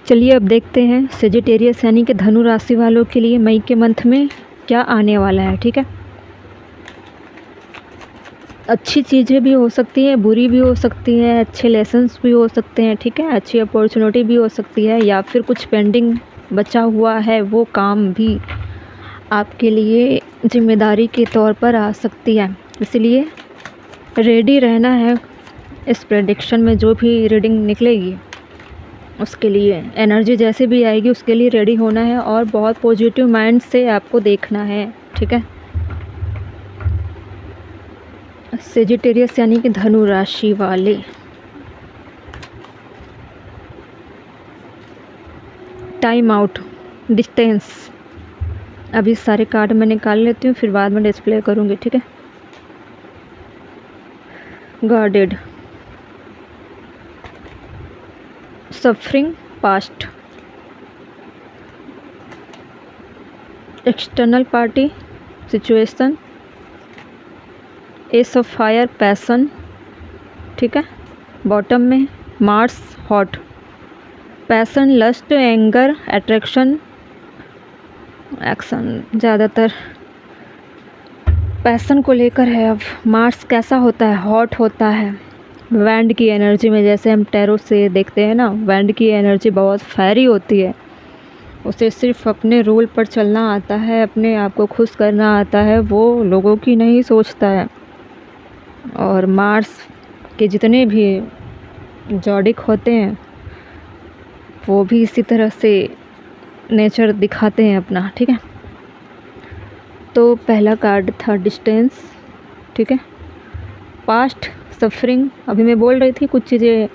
चलिए अब देखते हैं सेजिटेरियस यानी कि धनु राशि वालों के लिए मई के मंथ में क्या आने वाला है। ठीक है, अच्छी चीज़ें भी हो सकती हैं, बुरी भी हो सकती हैं, अच्छे लेसन्स भी हो सकते हैं। ठीक है, अच्छी अपॉर्चुनिटी भी हो सकती है, या फिर कुछ पेंडिंग बचा हुआ है वो काम भी आपके लिए जिम्मेदारी के तौर पर आ सकती है। इसलिए रेडी रहना है इस प्रेडिक्शन में, जो भी रीडिंग निकलेगी उसके लिए एनर्जी जैसे भी आएगी उसके लिए रेडी होना है और बहुत पॉजिटिव माइंड से आपको देखना है। ठीक है, सेजिटेरियस यानी कि धनु राशि वाले, टाइम आउट, डिस्टेंस। अभी सारे कार्ड मैं निकाल लेती हूँ, फिर बाद में डिस्प्ले करूँगी। ठीक है, guarded, suffering past, external party situation, ace of fire passion. ठीक है, बॉटम में Mars hot, passion lust anger attraction action, ज़्यादातर पैसन को लेकर है। अब मार्स कैसा होता है, हॉट होता है, वैंड की एनर्जी में, जैसे हम टैरो से देखते हैं ना, वैंड की एनर्जी बहुत फैरी होती है। उसे सिर्फ अपने रूल पर चलना आता है, अपने आप को खुश करना आता है, वो लोगों की नहीं सोचता है। और मार्स के जितने भी जॉडिक होते हैं वो भी इसी तरह से नेचर दिखाते हैं अपना। ठीक है, तो पहला कार्ड था डिस्टेंस। ठीक है, पास्ट सफरिंग, अभी मैं बोल रही थी कुछ चीज़ें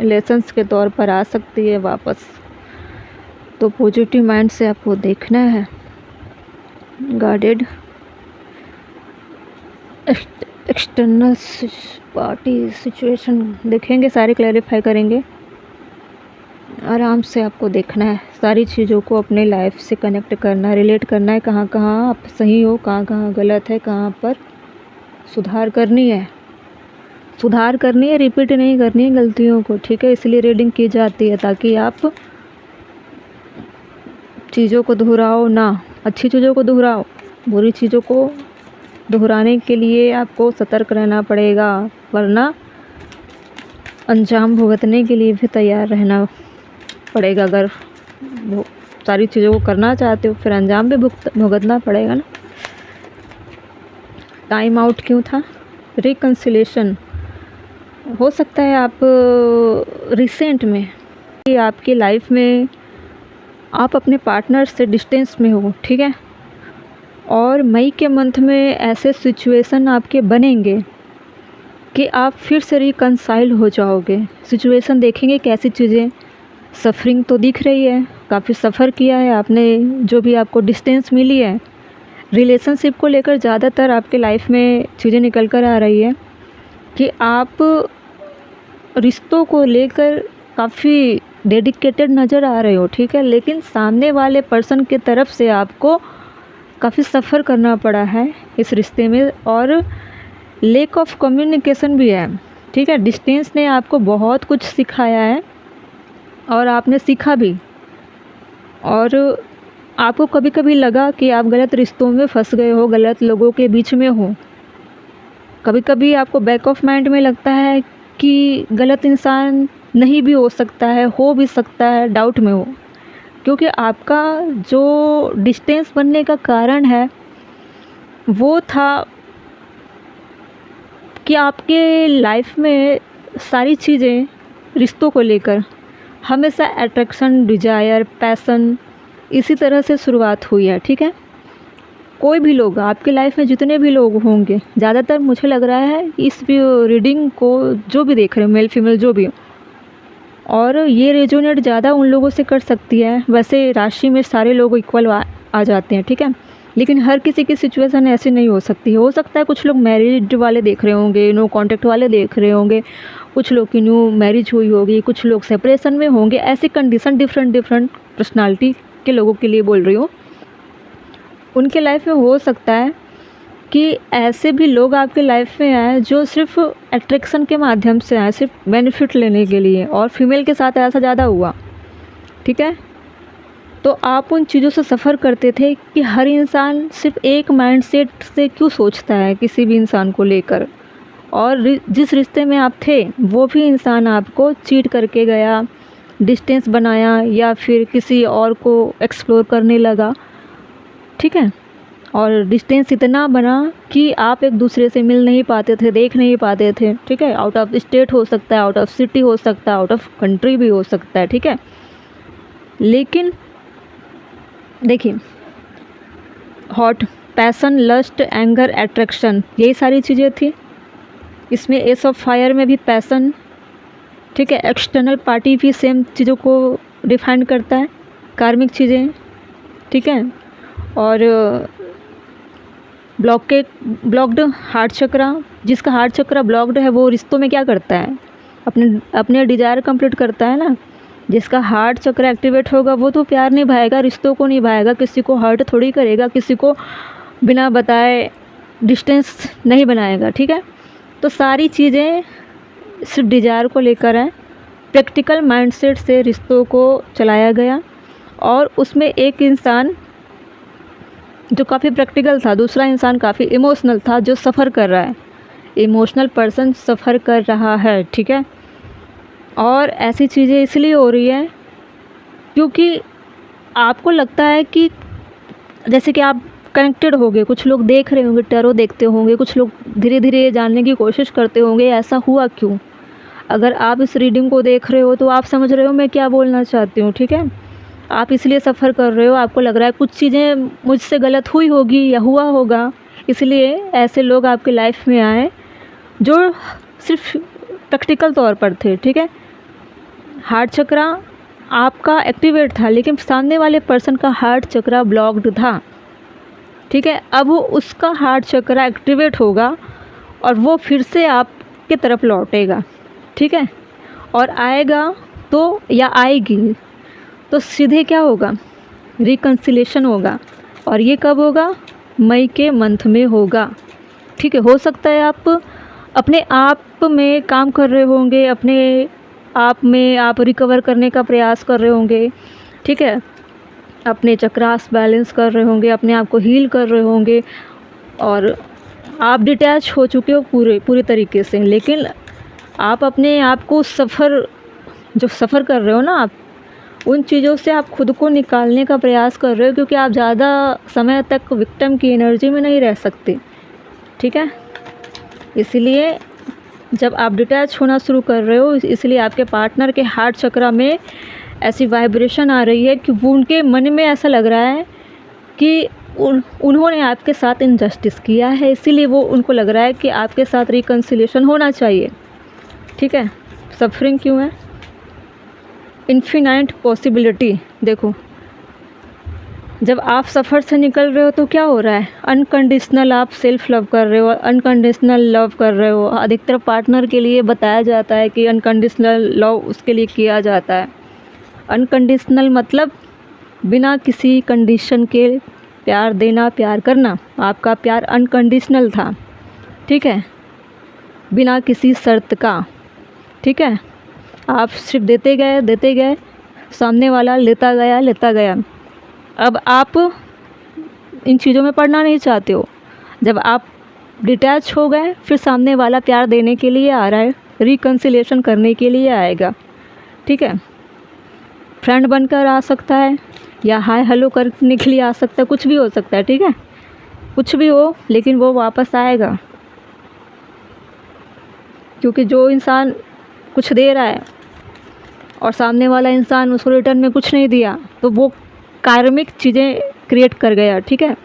लेसन्स के तौर पर आ सकती है वापस, तो पॉजिटिव माइंड से आपको देखना है। गार्डेड, एक्सटर्नल पार्टी सिचुएशन देखेंगे, सारे क्लैरिफाई करेंगे। आराम से आपको देखना है, सारी चीज़ों को अपने लाइफ से कनेक्ट करना है, रिलेट करना है, कहाँ कहाँ आप सही हो, कहाँ कहाँ गलत है, कहाँ पर सुधार करनी है, रिपीट नहीं करनी है गलतियों को। ठीक है, इसलिए रीडिंग की जाती है ताकि आप चीज़ों को दोहराओ ना, अच्छी चीज़ों को दोहराओ, बुरी चीज़ों को दोहराने के लिए आपको सतर्क रहना पड़ेगा, वरना अंजाम भुगतने के लिए भी तैयार रहना पड़ेगा। अगर वो सारी चीज़ों को करना चाहते हो फिर अंजाम भी भुगतना पड़ेगा ना। टाइम आउट क्यों था, रिकन्सिलेशन हो सकता है आप रिसेंट में कि आपकी लाइफ में आप अपने पार्टनर से डिस्टेंस में हो। ठीक है, और मई के मंथ में ऐसे सिचुएशन आपके बनेंगे कि आप फिर से रिकन्साइल हो जाओगे। सिचुएशन देखेंगे कैसी चीज़ें, सफरिंग तो दिख रही है, काफ़ी सफ़र किया है आपने, जो भी आपको डिस्टेंस मिली है रिलेशनशिप को लेकर, ज़्यादातर आपके लाइफ में चीज़ें निकल कर आ रही है कि आप रिश्तों को लेकर काफ़ी डेडिकेटेड नज़र आ रहे हो। ठीक है, लेकिन सामने वाले पर्सन की तरफ से आपको काफ़ी सफ़र करना पड़ा है इस रिश्ते में, और लैक ऑफ कम्युनिकेशन भी है। ठीक है, डिस्टेंस ने आपको बहुत कुछ सिखाया है और आपने सीखा भी, और आपको कभी कभी लगा कि आप गलत रिश्तों में फंस गए हो, गलत लोगों के बीच में हो। कभी कभी आपको बैक ऑफ माइंड में लगता है कि गलत इंसान नहीं भी हो सकता है, हो भी सकता है, डाउट में हो, क्योंकि आपका जो डिस्टेंस बनने का कारण है वो था कि आपके लाइफ में सारी चीज़ें रिश्तों को लेकर हमेशा अट्रैक्शन, डिजायर, पैसन, इसी तरह से शुरुआत हुई है। ठीक है, कोई भी लोग आपके लाइफ में जितने भी लोग होंगे, ज़्यादातर मुझे लग रहा है इस रीडिंग को जो भी देख रहे हो, मेल फीमेल जो भी हो, और ये रेजोनेट ज़्यादा उन लोगों से कर सकती है। वैसे राशि में सारे लोग इक्वल आ जाते हैं। ठीक है, लेकिन हर किसी की सिचुएशन ऐसी नहीं हो सकती। हो सकता है कुछ लोग मैरिड वाले देख रहे होंगे, नो कॉन्टैक्ट वाले देख रहे होंगे, कुछ लोग की न्यू मैरिज हुई होगी, कुछ लोग सेपरेशन में होंगे। ऐसी कंडीशन डिफरेंट पर्सनालिटी के लोगों के लिए बोल रही हूँ, उनके लाइफ में हो सकता है कि ऐसे भी लोग आपके लाइफ में आए जो सिर्फ अट्रैक्शन के माध्यम से आए, सिर्फ बेनिफिट लेने के लिए, और फीमेल के साथ ऐसा ज़्यादा हुआ। ठीक है। तो आप उन चीज़ों से सफ़र करते थे कि हर इंसान सिर्फ एक माइंडसेट से क्यों सोचता है किसी भी इंसान को लेकर, और जिस रिश्ते में आप थे वो भी इंसान आपको चीट करके गया, डिस्टेंस बनाया या फिर किसी और को एक्सप्लोर करने लगा, ठीक है। और डिस्टेंस इतना बना कि आप एक दूसरे से मिल नहीं पाते थे, देख नहीं पाते थे, ठीक है। आउट ऑफ स्टेट हो सकता है, आउट ऑफ सिटी हो सकता है, आउट ऑफ कंट्री भी हो सकता है, ठीक है। लेकिन देखिए, hot, passion, lust, anger, attraction, यही सारी चीज़ें थी। इसमें एस ऑफ फायर में भी पैसन, ठीक है। एक्सटर्नल पार्टी भी सेम चीज़ों को डिफाइन करता है, कार्मिक चीज़ें, ठीक है। और ब्लॉक्ड हार्ट चक्रा, जिसका हार्ट चक्रा ब्लॉक्ड है वो रिश्तों में क्या करता है, अपने डिज़ायर कंप्लीट करता है ना। जिसका हार्ट चक्र एक्टिवेट होगा वो तो प्यार निभाएगा, रिश्तों को निभाएगा, किसी को हर्ट थोड़ी करेगा, किसी को बिना बताए डिस्टेंस नहीं बनाएगा, ठीक है। तो सारी चीज़ें सिर्फ डिज़ायर को लेकर है। प्रैक्टिकल माइंडसेट से रिश्तों को चलाया गया, और उसमें एक इंसान जो काफ़ी प्रैक्टिकल था, दूसरा इंसान काफ़ी इमोशनल था, जो सफ़र कर रहा है। इमोशनल पर्सन सफ़र कर रहा है, ठीक है। और ऐसी चीज़ें इसलिए हो रही है क्योंकि आपको लगता है कि जैसे कि आप कनेक्टेड होंगे, कुछ लोग देख रहे होंगे, टैरो देखते होंगे, कुछ लोग धीरे धीरे ये जानने की कोशिश करते होंगे ऐसा हुआ क्यों। अगर आप इस रीडिंग को देख रहे हो तो आप समझ रहे हो मैं क्या बोलना चाहती हूँ, ठीक है। आप इसलिए सफ़र कर रहे हो, आपको लग रहा है कुछ चीज़ें मुझसे गलत हुई होगी या हुआ होगा, इसलिए ऐसे लोग आपकी लाइफ में आए जो सिर्फ प्रैक्टिकल तौर पर थे, ठीक है। हार्ट चक्रा आपका एक्टिवेट था, लेकिन सामने वाले पर्सन का हार्ट चक्रा ब्लॉक्ड था, ठीक है। अब वो उसका हार्ट चक्रा एक्टिवेट होगा और वो फिर से आपके तरफ लौटेगा, ठीक है। और आएगा तो या आएगी तो सीधे क्या होगा, रिकन्सिलेशन होगा। और ये कब होगा, मई के मंथ में होगा, ठीक है। हो सकता है आप अपने आप में काम कर रहे होंगे, अपने आप में आप रिकवर करने का प्रयास कर रहे होंगे, ठीक है। अपने चक्रास बैलेंस कर रहे होंगे, अपने आप को हील कर रहे होंगे, और आप डिटैच हो चुके हो पूरी तरीके से। लेकिन आप अपने आप को सफ़र कर रहे हो ना, आप उन चीज़ों से आप खुद को निकालने का प्रयास कर रहे हो, क्योंकि आप ज़्यादा समय तक विक्टिम की एनर्जी में नहीं रह सकते, ठीक है। इसलिए जब आप डिटैच होना शुरू कर रहे हो, इसलिए आपके पार्टनर के हार्ट चक्रा में ऐसी वाइब्रेशन आ रही है कि वो उनके मन में ऐसा लग रहा है कि उन्होंने आपके साथ इनजस्टिस किया है, इसीलिए वो उनको लग रहा है कि आपके साथ रिकन्सिलेशन होना चाहिए, ठीक है। सफरिंग क्यों है, इन्फिनाइट पॉसिबिलिटी। देखो, जब आप सफ़र से निकल रहे हो तो क्या हो रहा है, अनकंडीशनल आप सेल्फ लव कर रहे हो, अनकंडीशनल लव कर रहे हो। अधिकतर पार्टनर के लिए बताया जाता है कि अनकंडीशनल लव उसके लिए किया जाता है। अनकंडीशनल मतलब बिना किसी कंडीशन के प्यार देना, प्यार करना। आपका प्यार अनकंडीशनल था, ठीक है, बिना किसी शर्त का, ठीक है। आप सिर्फ देते गए, सामने वाला लेता गया। अब आप इन चीज़ों में पड़ना नहीं चाहते हो। जब आप डिटैच हो गए, फिर सामने वाला प्यार देने के लिए आ रहा है, रिकन्सिलेशन करने के लिए आएगा, ठीक है। फ्रेंड बनकर आ सकता है या हाय हेलो करने के लिए आ सकता है, कुछ भी हो सकता है, ठीक है। कुछ भी हो, लेकिन वो वापस आएगा, क्योंकि जो इंसान कुछ दे रहा है और सामने वाला इंसान उसको रिटर्न में कुछ नहीं दिया, तो वो कार्मिक चीज़ें क्रिएट कर गया, ठीक है।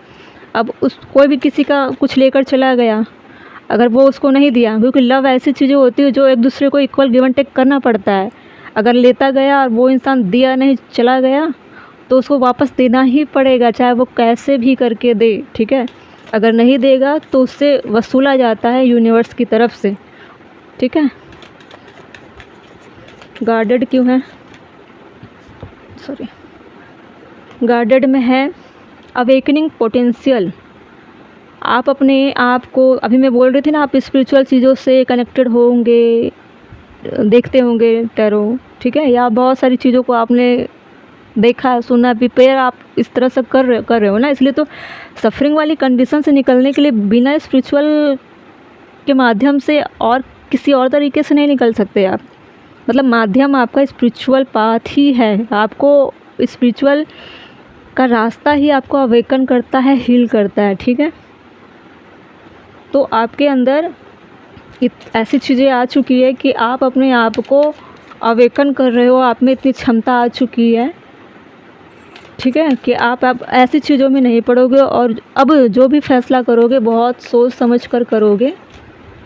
अब कोई भी किसी का कुछ लेकर चला गया, अगर वो उसको नहीं दिया, क्योंकि लव ऐसी चीज़ें होती है जो एक दूसरे को इक्वल गिव एंड टेक करना पड़ता है। अगर लेता गया और वो इंसान दिया नहीं, चला गया, तो उसको वापस देना ही पड़ेगा, चाहे वो कैसे भी करके दे, ठीक है। अगर नहीं देगा तो उससे वसूला जाता है यूनिवर्स की तरफ से, ठीक है। गार्डेड क्यों है, गार्डेड में है अवेकनिंग पोटेंशियल। आप अपने आप को, अभी मैं बोल रही थी ना, आप स्पिरिचुअल चीज़ों से कनेक्टेड होंगे, देखते होंगे टैरो, ठीक है, या बहुत सारी चीज़ों को आपने देखा है, सुना, प्रिपेयर आप इस तरह से कर रहे हो ना, इसलिए तो सफरिंग वाली कंडीशन से निकलने के लिए बिना स्पिरिचुअल के माध्यम से और किसी और तरीके से नहीं निकल सकते आप। मतलब माध्यम आपका स्पिरिचुअल पाथ ही है, आपको स्पिरिचुअल का रास्ता ही आपको अवेकन करता है, हील करता है, ठीक है। तो आपके अंदर ऐसी चीज़ें आ चुकी है कि आप अपने आप को अवेकन कर रहे हो, आप में इतनी क्षमता आ चुकी है, ठीक है, कि आप ऐसी चीज़ों में नहीं पड़ोगे और अब जो भी फैसला करोगे बहुत सोच समझ कर करोगे,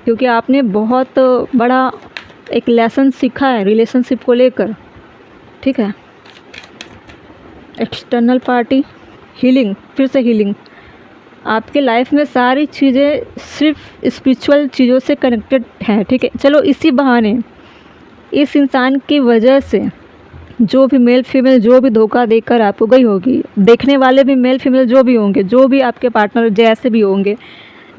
क्योंकि आपने बहुत बड़ा एक लेसन सीखा है रिलेशनशिप को लेकर, ठीक है। एक्सटर्नल पार्टी, हीलिंग, फिर से हीलिंग। आपके लाइफ में सारी चीज़ें सिर्फ स्पिरिचुअल चीज़ों से कनेक्टेड हैं, ठीक है। चलो इसी बहाने इस इंसान की वजह से जो भी मेल फीमेल जो भी धोखा देकर आपको गई होगी, देखने वाले भी मेल फीमेल जो भी होंगे, जो भी आपके पार्टनर जैसे भी होंगे,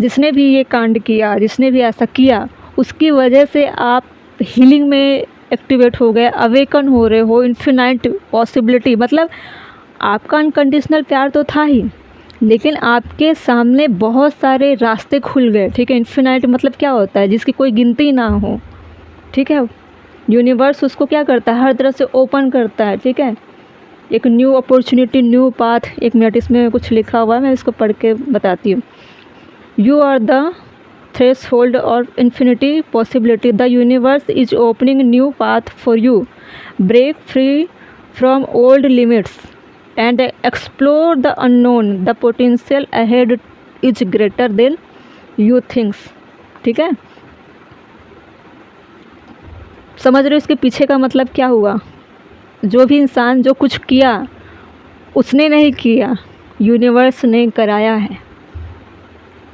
जिसने भी ये कांड किया, जिसने भी ऐसा किया, उसकी वजह से आप हीलिंग में एक्टिवेट हो गए, अवेकन हो रहे हो, इन्फिनाइट पॉसिबिलिटी। मतलब आपका अनकंडीशनल प्यार तो था ही, लेकिन आपके सामने बहुत सारे रास्ते खुल गए, ठीक है। इन्फिनाइट मतलब क्या होता है, जिसकी कोई गिनती ना हो, ठीक है। यूनिवर्स उसको क्या करता है, हर तरह से ओपन करता है, ठीक है। एक न्यू अपॉर्चुनिटी, न्यू पाथ। एक मिनट, इसमें कुछ लिखा हुआ है, मैं इसको पढ़ के बताती हूँ। You are the threshold of infinity possibility. The universe is opening new path for you. Break free from old limits and explore the unknown. The potential ahead is greater than you think. ठीक है, समझ रहे हो इसके पीछे का मतलब क्या हुआ। जो भी इंसान जो कुछ किया उसने नहीं किया, यूनिवर्स ने कराया है,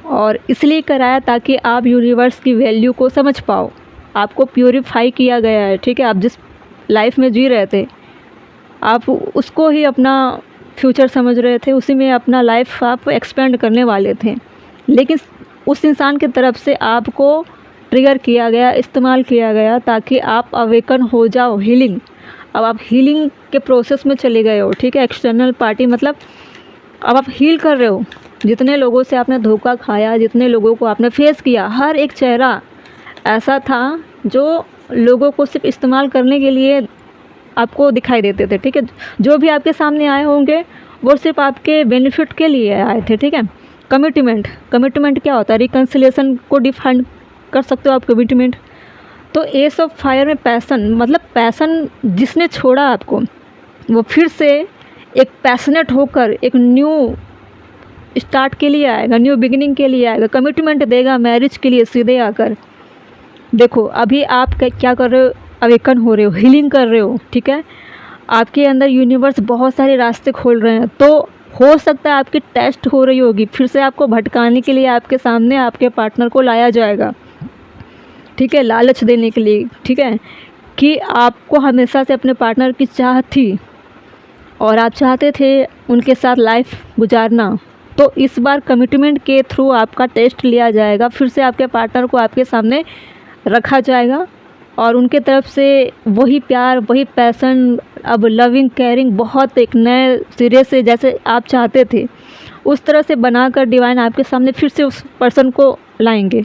और इसलिए कराया ताकि आप यूनिवर्स की वैल्यू को समझ पाओ। आपको प्यूरिफाई किया गया है, ठीक है। आप जिस लाइफ में जी रहे थे, आप उसको ही अपना फ्यूचर समझ रहे थे, उसी में अपना लाइफ आप एक्सपेंड करने वाले थे, लेकिन उस इंसान की तरफ से आपको ट्रिगर किया गया, इस्तेमाल किया गया ताकि आप अवेकन हो जाओ, हीलिंग। अब आप हीलिंग के प्रोसेस में चले गए हो, ठीक है। एक्सटर्नल पार्टी मतलब अब आप हील कर रहे हो। जितने लोगों से आपने धोखा खाया, जितने लोगों को आपने फेस किया, हर एक चेहरा ऐसा था जो लोगों को सिर्फ इस्तेमाल करने के लिए आपको दिखाई देते थे, ठीक है। जो भी आपके सामने आए होंगे वो सिर्फ आपके बेनिफिट के लिए आए थे, ठीक है। कमिटमेंट क्या होता है, रिकन्सिलिएशन को डिफाइन कर सकते हो आप, कमिटमेंट। तो एस ऑफ फायर में पैसन, मतलब पैसन जिसने छोड़ा आपको, वो फिर से एक पैशनेट होकर एक न्यू स्टार्ट के लिए आएगा, न्यू बिगिनिंग के लिए आएगा, कमिटमेंट देगा मैरिज के लिए सीधे आकर। देखो अभी आप क्या कर रहे हो, अवेकन हो रहे हो, हीलिंग कर रहे हो, ठीक है। आपके अंदर यूनिवर्स बहुत सारे रास्ते खोल रहे हैं, तो हो सकता है आपकी टेस्ट हो रही होगी, फिर से आपको भटकाने के लिए आपके सामने आपके पार्टनर को लाया जाएगा, ठीक है, लालच देने के लिए, ठीक है, कि आपको हमेशा से अपने पार्टनर की चाह थी और आप चाहते थे उनके साथ लाइफ गुजारना। तो इस बार कमिटमेंट के थ्रू आपका टेस्ट लिया जाएगा, फिर से आपके पार्टनर को आपके सामने रखा जाएगा और उनके तरफ से वही प्यार, वही पैसन, अब लविंग, केयरिंग बहुत एक नए सिरे से जैसे आप चाहते थे उस तरह से बनाकर डिवाइन आपके सामने फिर से उस पर्सन को लाएंगे।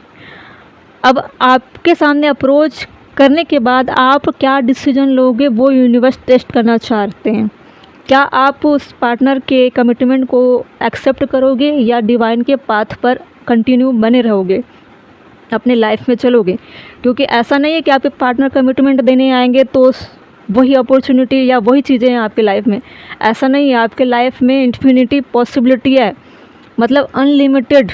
अब आपके सामने अप्रोच करने के बाद आप क्या डिसीजन लोगे वो यूनिवर्स टेस्ट करना चाहते हैं। क्या आप उस पार्टनर के कमिटमेंट को एक्सेप्ट करोगे या डिवाइन के पाथ पर कंटिन्यू बने रहोगे, अपने लाइफ में चलोगे। क्योंकि ऐसा नहीं है कि आपके पार्टनर कमिटमेंट देने आएंगे तो वही अपॉर्चुनिटी या वही चीज़ें हैं आपके लाइफ में, ऐसा नहीं है। आपके लाइफ में इन्फिनिटी पॉसिबिलिटी है, मतलब अनलिमिटेड,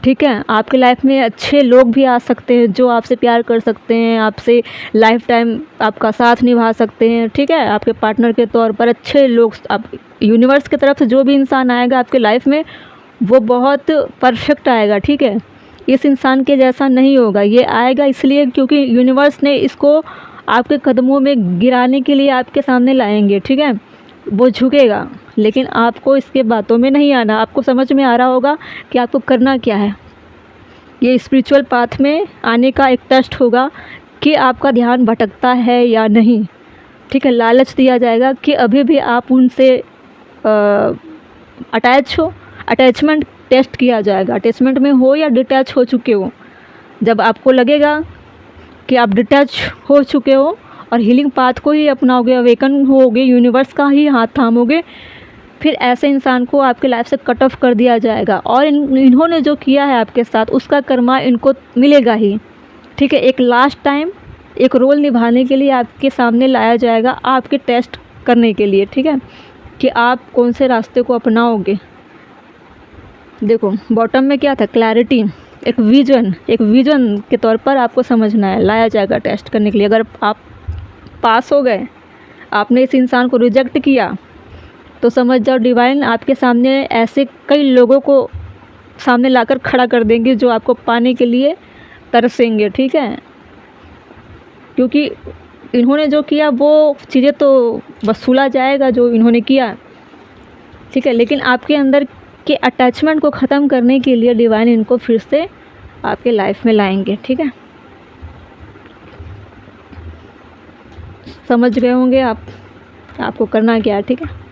ठीक है। आपके लाइफ में अच्छे लोग भी आ सकते हैं जो आपसे प्यार कर सकते हैं, आपसे लाइफ टाइम आपका साथ निभा सकते हैं, ठीक है। आपके पार्टनर के तौर पर अच्छे लोग, आप यूनिवर्स की तरफ से जो भी इंसान आएगा आपके लाइफ में वो बहुत परफेक्ट आएगा, ठीक है। इस इंसान के जैसा नहीं होगा, ये आएगा इसलिए क्योंकि यूनिवर्स ने इसको आपके कदमों में गिराने के लिए आपके सामने लाएंगे, ठीक है। वो झुकेगा, लेकिन आपको इसके बातों में नहीं आना। आपको समझ में आ रहा होगा कि आपको करना क्या है। ये स्पिरिचुअल पाथ में आने का एक टेस्ट होगा कि आपका ध्यान भटकता है या नहीं। ठीक है, लालच दिया जाएगा कि अभी भी आप उनसे अटैच हो। अटैचमेंट टेस्ट किया जाएगा, अटैचमेंट में हो या डिटैच हो चुके हो। जब आपको लगेगा कि आप डिटैच हो चुके हो और हीलिंग पाथ को ही अपनाओगे, अवेकन होगे, यूनिवर्स का ही हाथ थामोगे, फिर ऐसे इंसान को आपके लाइफ से कट ऑफ कर दिया जाएगा। और इन्होंने जो किया है आपके साथ उसका कर्मा इनको मिलेगा ही। ठीक है, एक लास्ट टाइम एक रोल निभाने के लिए आपके सामने लाया जाएगा, आपके टेस्ट करने के लिए। ठीक है, कि आप कौन से रास्ते को अपनाओगे। देखो बॉटम में क्या था, क्लैरिटी, एक विजन के तौर पर आपको समझना है, लाया जाएगा टेस्ट करने के लिए। अगर आप पास हो गए, आपने इस इंसान को रिजेक्ट किया, तो समझ जाओ डिवाइन आपके सामने ऐसे कई लोगों को सामने लाकर खड़ा कर देंगे जो आपको पाने के लिए तरसेंगे। ठीक है, क्योंकि इन्होंने जो किया वो चीज़ें तो वसूला जाएगा जो इन्होंने किया। ठीक है, लेकिन आपके अंदर के अटैचमेंट को ख़त्म करने के लिए डिवाइन इनको फिर से आपके लाइफ में लाएंगे। ठीक है, समझ गए होंगे आप, आपको करना क्या है। ठीक है।